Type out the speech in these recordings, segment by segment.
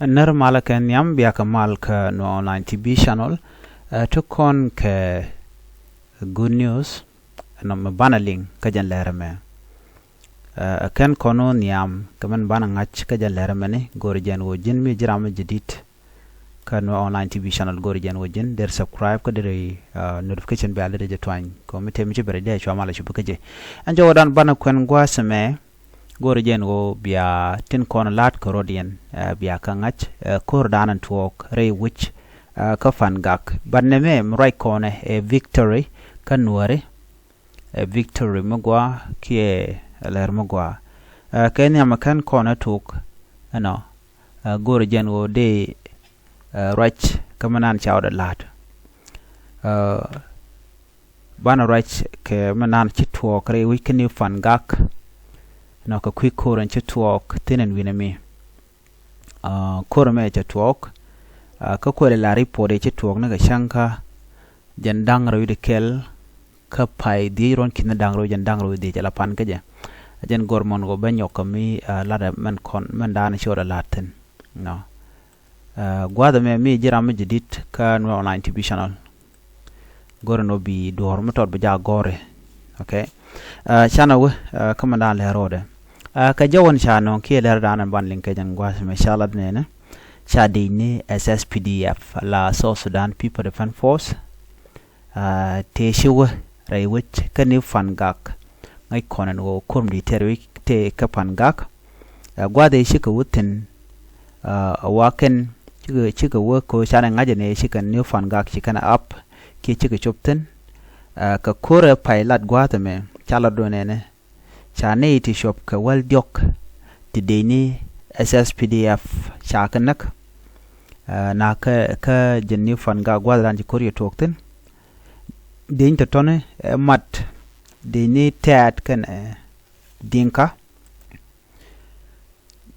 Ner malaken yam biaka malka no online TV channel tukon ke good news no banaling kajan lerame ken kono niam kaman bana ngach kajan lerame ne gorijan wojin mi jirama jadid ka no online TV channel gorijan wojin der subscribe ka der notification bell de jetwang ko mi temi bere de chwa mala chubuka je anjo wadan bana kwen gwasame gorijen go bia tin kon lat korodian bia kangach kor danan tuok re which ka fangak baneme mrai kone e victory kan nuäääri e victory mogwa kie ler mogwa kenya makan kone tuk ano gorijen go de right kamanan chawda lat bana right ke manan chituok re which kan fangak no ka quick koran chituok tinen winami korame chituok ka kwele la report chituok na ga shanka jandang ro de kel ka pai di ron kin dang ro jandang ro de jala pan ka je jen gormon go banyo kami lada man kon man dan shoda latin no gwada me mi jiram jidit ka no online TV channel gorno bi dor motor ba ja gore okay channel kamanda le rode ka jawon chano ki ler danan ban link jan gwas me shalad ne chadi ni SSPDF la South Sudan People Defense Force te shiwa rai wich kani fangak ngai konan go kurmdi terwi te ka fangak gwada shi ka wutin waken chika wo ko shana ngaje ne shi kan ni fangak shi kana up ki chika chopten ka kore pilot gwada me chala do ne chane iti shop ka wal diok ti deni SSPDF shakanak na ka jenni fanga gwadran ji koriya tokten den ta tone mat deni tat kan dinka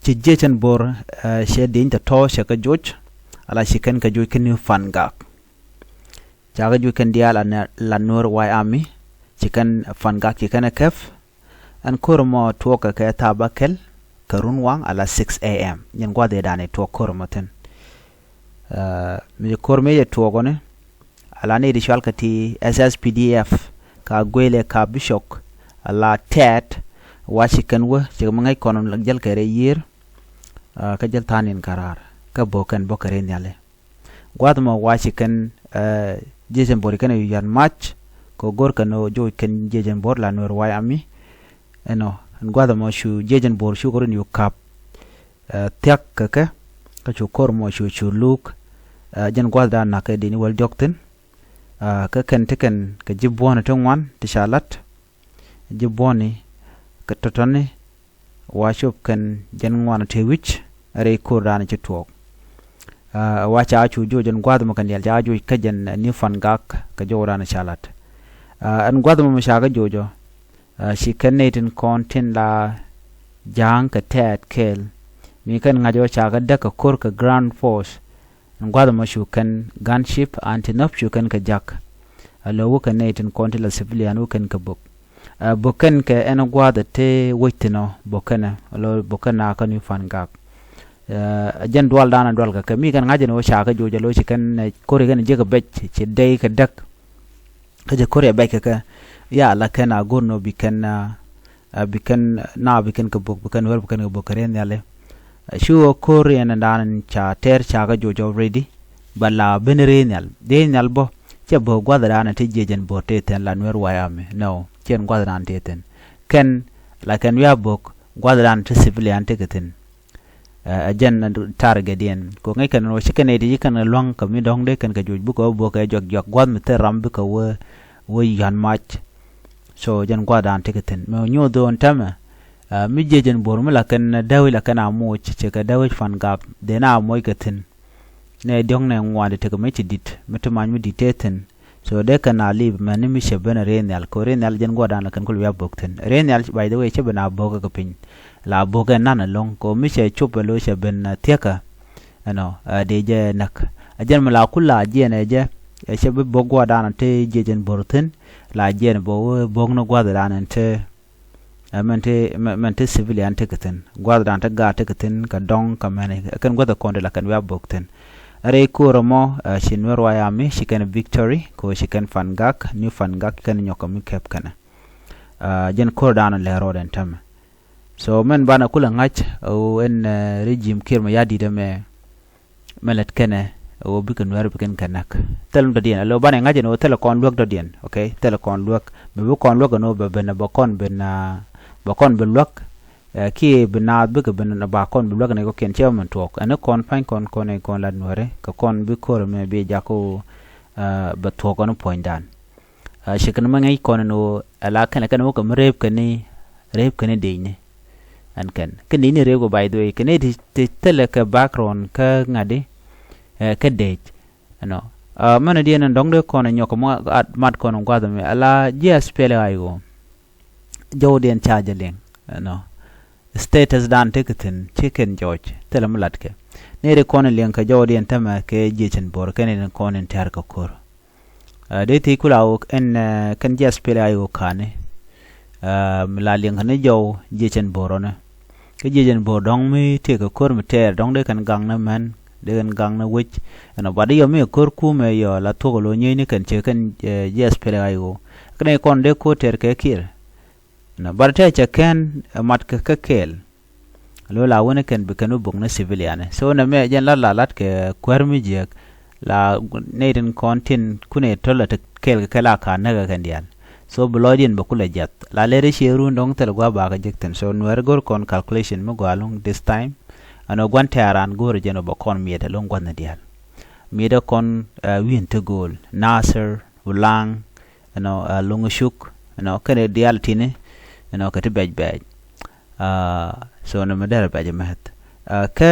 ci jechen bor she den ta to she ka joj ala shi kan ka joj kan fanga jaga ju kan dia la Nuer army ci kan fanga ki kan kef an kormo tuoka ka tabakel karun wang ala 6 am nyen gwade dane to kormo ten mi korme ye tuogone ala ne di shalkati SSPDF ka gwele ka bishok ala tet washikan wa chigamangai konon lagjal kare yir ka jal tanin karar ka bokan bokare nyale gwadmo washikan jejen bori kana yan match ko gorka no jo kan jejen bor la Nuer ami eno ngwada mo shu jejen bor shu gorin yu kap tiak ka chu kor mo shu luk jen gwada na ka dini wal dokten ka kan teken ka jibona tongwan tishalat jiboni ka totone wa shop kan jen ngwana te wich are ko ran ci tok wa cha chu jo jen gwada mo kan yal ja jo ka jen ni fangak ka jo ran shalat an gwada mo shaga jojo shi kannetin kontin la jang ka tet kel mi kan ngajo chaga daka korka grand force ngwada mo shu kan gunship antinop shu kan ka jak alo wo kan netin kontin la civilian wo kan ka bok bokan ka en gwada te witino bokana alo bokana kan fangak jen dwal dana dwal ka mi kan ngaje no chaga jojo lo shi kan kore kan je ka becc ci dai ka dak ka je kore bai ka ya la kana gorno bikan ka bok bikan wer bikan ka bokaren yale shu korean dan cha ter cha ga jojo ready bala benerial denial bo che bo gwadra na te jejen bo te ten la Nuer ame no chen gwadra te ten ken la kan ya bok gwadra te civilian te keten ajen target den ko ngai kan no shikane di kan long ka mi dong de kan ka joj bu ko bo ka jog gwad mi te ram bu ka wo yan match so jan gwada anteketen me nyodo ontama mi jejen bor mala kan dawi la kana mo che ka dawi fangak de na moy keten ne dong ne ngwade te ko meti dit metuma mi diteten so de kana lib man mi shebana renal ko renal jan gwada na kan ko ya bokten renal by the way che bana boga ko pin la boga nana long ko mi che chopelo sheben teka ano de je nak ajan mala kula je ne je shebe bogwa dana te jejen borten la jen bo bogno gwada dana te mente civilian tekaten gwad dan ta ga tekaten ka dong ka mane kan gwada konde la kan wa bokten are ko romo shinwer wa yami shikan victory ko shikan fangak new fangak kan nyoko mi kep kana jen ko dan le roden tam so men bana kula ngach o en regime kirma yadi de me melet kene o bikan wer bikan kanak telum da dien lo bana ngaje no telekon luok da dien okay telekon luok be bu kon luok no be na bakon be na bakon be luok ki be na be ke be na bakon be luok ne ko ken chairman talk ana kon pan kon e kon la nuere ka kon bi ko me be jako be to kon point dan shikan ma ngai kon no ala kan ko mrep kani rep kani de ne an kan kani ne rego by the way kani te teleka background ka ngade ka date no mana dia nan dongde kono nyoko mat kono gwada me ala jes pele ayo jawden chargeling no status dan tiketin chicken george telam latke nere kono len ka jawden tama ke jechen bor kenen kono tar ka kor de ti kulawo en kan jes pele ayo kane la len kan jaw jechen borona ke jechen bor dong mi te ka kor mi ter dongde kan gang na man dengan gang na wich ana badi yo me kor ku me yo la to lo nyi ni kan che kan yes pele ayo kne kon de ko ter ke kir na barta che kan mat ka kel lo la wona kan be kanu bung na civilian so na me jen la lat ke kwar mi je la neiden kontin kune tola te kel ka la ka na ga kan dial so blodin ba kula jat la le re sheru ndong tel gwa ba ga jekten so nuer gor kon calculation mo gwalung this time ano gwantaran gore jeno bakon mieda long gwanna dial mieda kon win to goal nasser ulang ano lungushuk ano kane dial tine ano kati bej so no medera bej mahat ka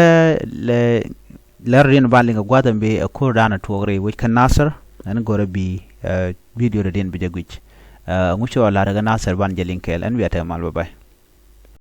le rin balinga gwadam be ko dana togre which kan nasser an gore bi video den be jagwich ngucho la daga nasser ban jelinkel an wiata mal bye